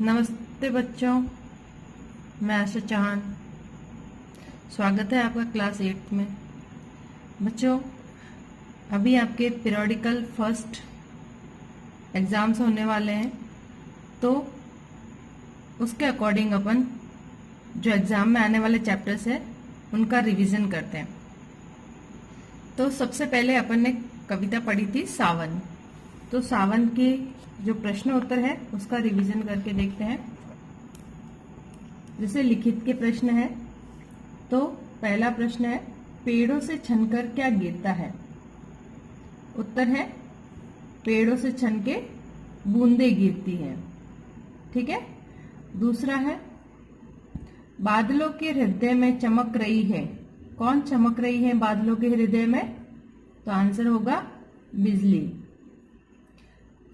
नमस्ते बच्चों, मैं आशा चौहान। स्वागत है आपका क्लास 8 में। बच्चों, अभी आपके पीरियोडिकल फर्स्ट एग्ज़ाम्स होने वाले हैं, तो उसके अकॉर्डिंग अपन जो एग्ज़ाम में आने वाले चैप्टर्स हैं उनका रिवीजन करते हैं। तो सबसे पहले अपन ने कविता पढ़ी थी सावन। तो सावन के जो प्रश्न उत्तर है उसका रिवीजन करके देखते हैं। जैसे लिखित के प्रश्न है, तो पहला प्रश्न है, पेड़ों से छनकर क्या गिरता है? उत्तर है, पेड़ों से छन के बूंदे गिरती है। ठीक है। दूसरा है, बादलों के हृदय में चमक रही है। कौन चमक रही है बादलों के हृदय में? तो आंसर होगा बिजली।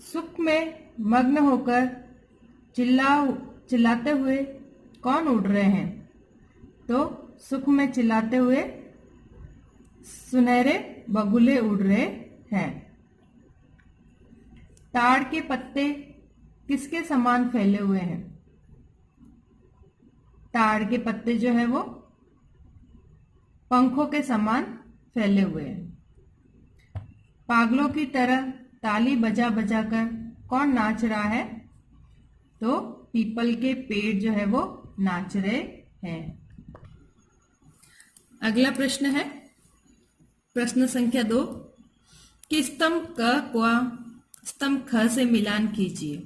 सुख में मग्न होकर चिल्लाते हुए कौन उड़ रहे हैं? तो सुख में चिल्लाते हुए सुनहरे बगुले उड़ रहे हैं। ताड़ के पत्ते किसके समान फैले हुए हैं? ताड़ के पत्ते जो है वो पंखों के समान फैले हुए हैं। पागलों की तरह ताली बजा बजा कर कौन नाच रहा है? तो पीपल के पेड़ जो है वो नाच रहे हैं। अगला प्रश्न है प्रश्न संख्या 2 कि स्तंभ क क्वा स्तंभ ख से मिलान कीजिए।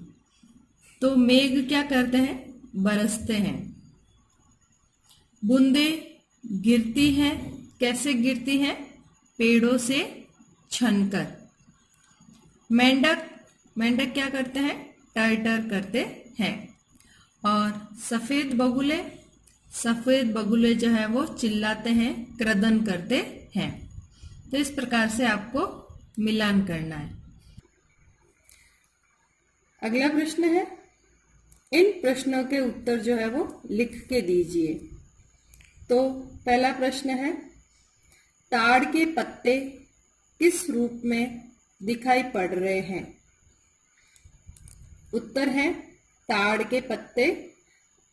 तो मेघ क्या करते हैं? बरसते हैं। बूंदे गिरती हैं। कैसे गिरती हैं? पेड़ों से छनकर। मेंढक क्या करते हैं? टर टर करते हैं। और सफेद बगुले जो है वो चिल्लाते हैं, क्रदन करते हैं। तो इस प्रकार से आपको मिलान करना है। अगला प्रश्न है, इन प्रश्नों के उत्तर जो है वो लिख के दीजिए। तो पहला प्रश्न है, ताड़ के पत्ते किस रूप में दिखाई पड़ रहे हैं? उत्तर है, ताड़ के पत्ते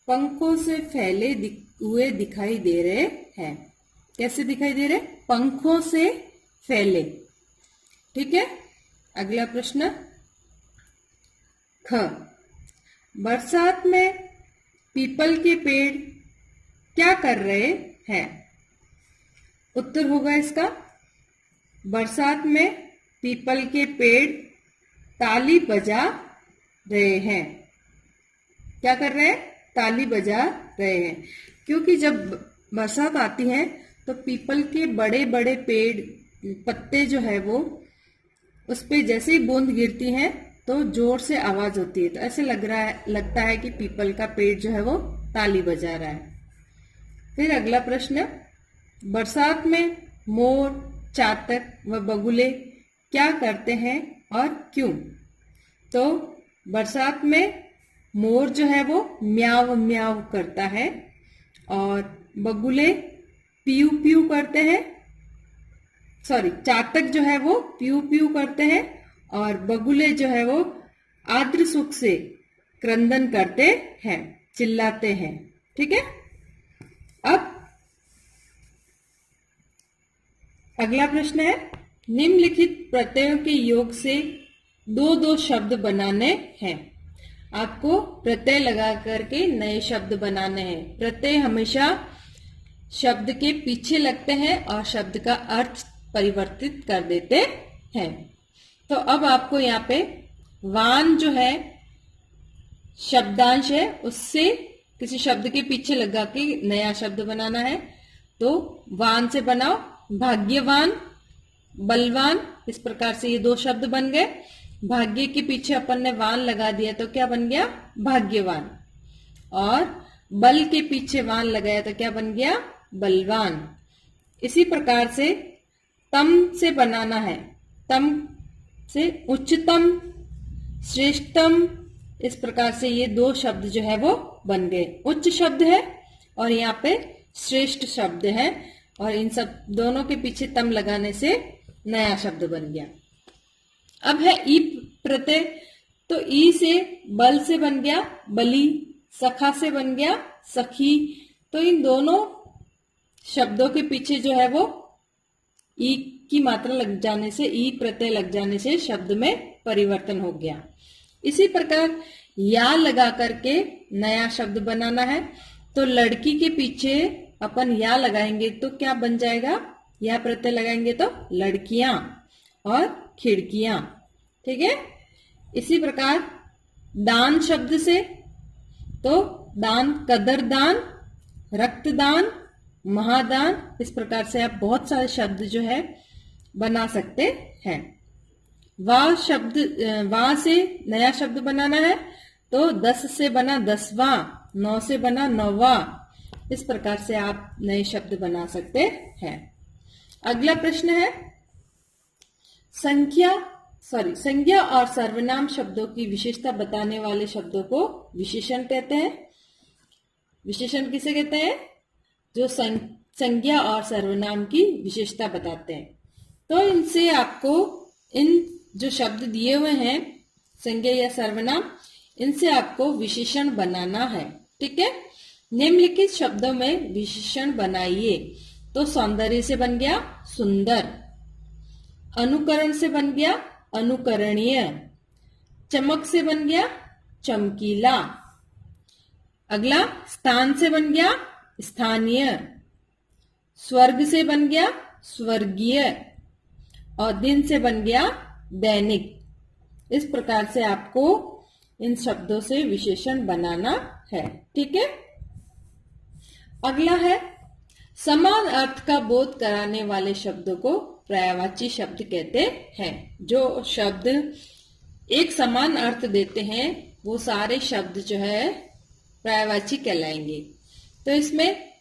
पंखों से फैले हुए दिखाई दे रहे हैं। कैसे दिखाई दे रहे? पंखों से फैले। ठीक है। अगला प्रश्न ख, बरसात में पीपल के पेड़ क्या कर रहे हैं? उत्तर होगा इसका, बरसात में पीपल के पेड़ ताली बजा रहे हैं। क्या कर रहे हैं? ताली बजा रहे हैं। क्योंकि जब बरसात आती है तो पीपल के बड़े बड़े पेड़ पत्ते जो है वो उस पे जैसे ही बूंद गिरती है तो जोर से आवाज होती है। तो ऐसे लगता है कि पीपल का पेड़ जो है वो ताली बजा रहा है। फिर अगला प्रश्न, बरसात में मोर, चातक व बगुले क्या करते हैं और क्यों? तो बरसात में मोर जो है वो म्याव म्याव करता है और बगुले पीयू पीयू करते हैं। चातक जो है वो पीयू पीयू करते हैं और बगुले जो है वो आद्र सुख से क्रंदन करते हैं, चिल्लाते हैं। ठीक है। अब अगला प्रश्न है, निम्नलिखित प्रत्ययों के योग से दो दो शब्द बनाने हैं। आपको प्रत्यय लगा करके नए शब्द बनाने हैं। प्रत्यय हमेशा शब्द के पीछे लगते हैं और शब्द का अर्थ परिवर्तित कर देते हैं। तो अब आपको यहाँ पे वान जो है शब्दांश है, उससे किसी शब्द के पीछे लगा के नया शब्द बनाना है। तो वान से बनाओ भाग्यवान, बलवान। इस प्रकार से ये दो शब्द बन गए। भाग्य के पीछे अपन ने वान लगा दिया तो क्या बन गया? भाग्यवान। और बल के पीछे वान लगाया तो क्या बन गया? बलवान। इसी प्रकार से तम से बनाना है। तम से उच्चतम, श्रेष्ठतम। इस प्रकार से ये दो शब्द जो है वो बन गए। उच्च शब्द है और यहाँ पे श्रेष्ठ शब्द है और इन सब दोनों के पीछे तम लगाने से नया शब्द बन गया। अब है ई प्रत्यय। तो ई से बल से बन गया बली, सखा से बन गया सखी। तो इन दोनों शब्दों के पीछे जो है वो ई की मात्रा लग जाने से, ई प्रत्यय लग जाने से शब्द में परिवर्तन हो गया। इसी प्रकार या लगा करके नया शब्द बनाना है। तो लड़की के पीछे अपन या लगाएंगे तो क्या बन जाएगा, या प्रत्यय लगाएंगे तो लड़कियां और खिड़कियां। ठीक है। इसी प्रकार दान शब्द से तो दान, कदरदान, रक्तदान, महादान, इस प्रकार से आप बहुत सारे शब्द जो है बना सकते हैं। वाह शब्द, वाह से नया शब्द बनाना है तो 10 से बना 10वां, 9 से बना 9वां। इस प्रकार से आप नए शब्द बना सकते हैं। अगला प्रश्न है संज्ञा और सर्वनाम शब्दों की विशेषता बताने वाले शब्दों को विशेषण कहते हैं। विशेषण किसे कहते हैं? जो संज्ञा और सर्वनाम की विशेषता बताते हैं। तो इनसे आपको इन जो शब्द दिए हुए हैं संज्ञा या सर्वनाम, इनसे आपको विशेषण बनाना है। ठीक है। निम्नलिखित शब्दों में विशेषण बनाइए। तो सौंदर्य से बन गया सुंदर, अनुकरण से बन गया अनुकरणीय, चमक से बन गया चमकीला। अगला स्थान से बन गया स्थानीय, स्वर्ग से बन गया स्वर्गीय और दिन से बन गया दैनिक। इस प्रकार से आपको इन शब्दों से विशेषण बनाना है। ठीक है। अगला है समान अर्थ का बोध कराने वाले शब्दों को पर्यायवाची शब्द कहते हैं। जो शब्द एक समान अर्थ देते हैं वो सारे शब्द जो है पर्यायवाची कहलाएंगे। तो इसमें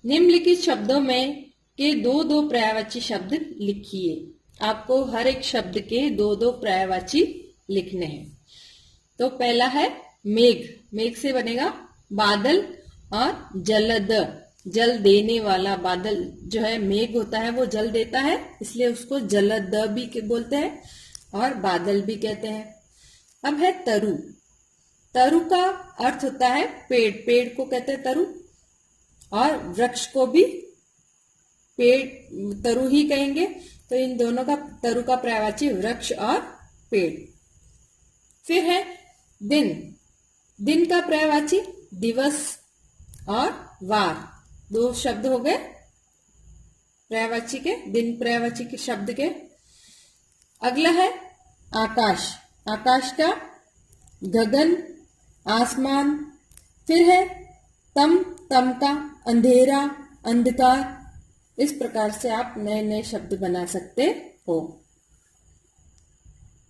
निम्नलिखित शब्दों में के दो पर्यायवाची शब्द लिखिए। आपको हर एक शब्द के दो पर्यायवाची लिखने हैं। तो पहला है मेघ, मेघ से बनेगा बादल और जलद, जल देने वाला। बादल जो है मेघ होता है वो जल देता है, इसलिए उसको जलद भी बोलते हैं और बादल भी कहते हैं। अब है तरु, तरु का अर्थ होता है पेड़, पेड़ को कहते हैं तरु, और वृक्ष को भी पेड़ तरु ही कहेंगे। तो इन दोनों का तरु का पर्यायवाची वृक्ष और पेड़। फिर है दिन, दिन का पर्यायवाची दिवस और वार। दो शब्द हो गए पर्यायवाची के, दिन पर्यायवाची के शब्द के। अगला है आकाश, आकाश का गगन, आसमान। फिर है तम, तम का अंधेरा, अंधकार। इस प्रकार से आप नए नए शब्द बना सकते हो।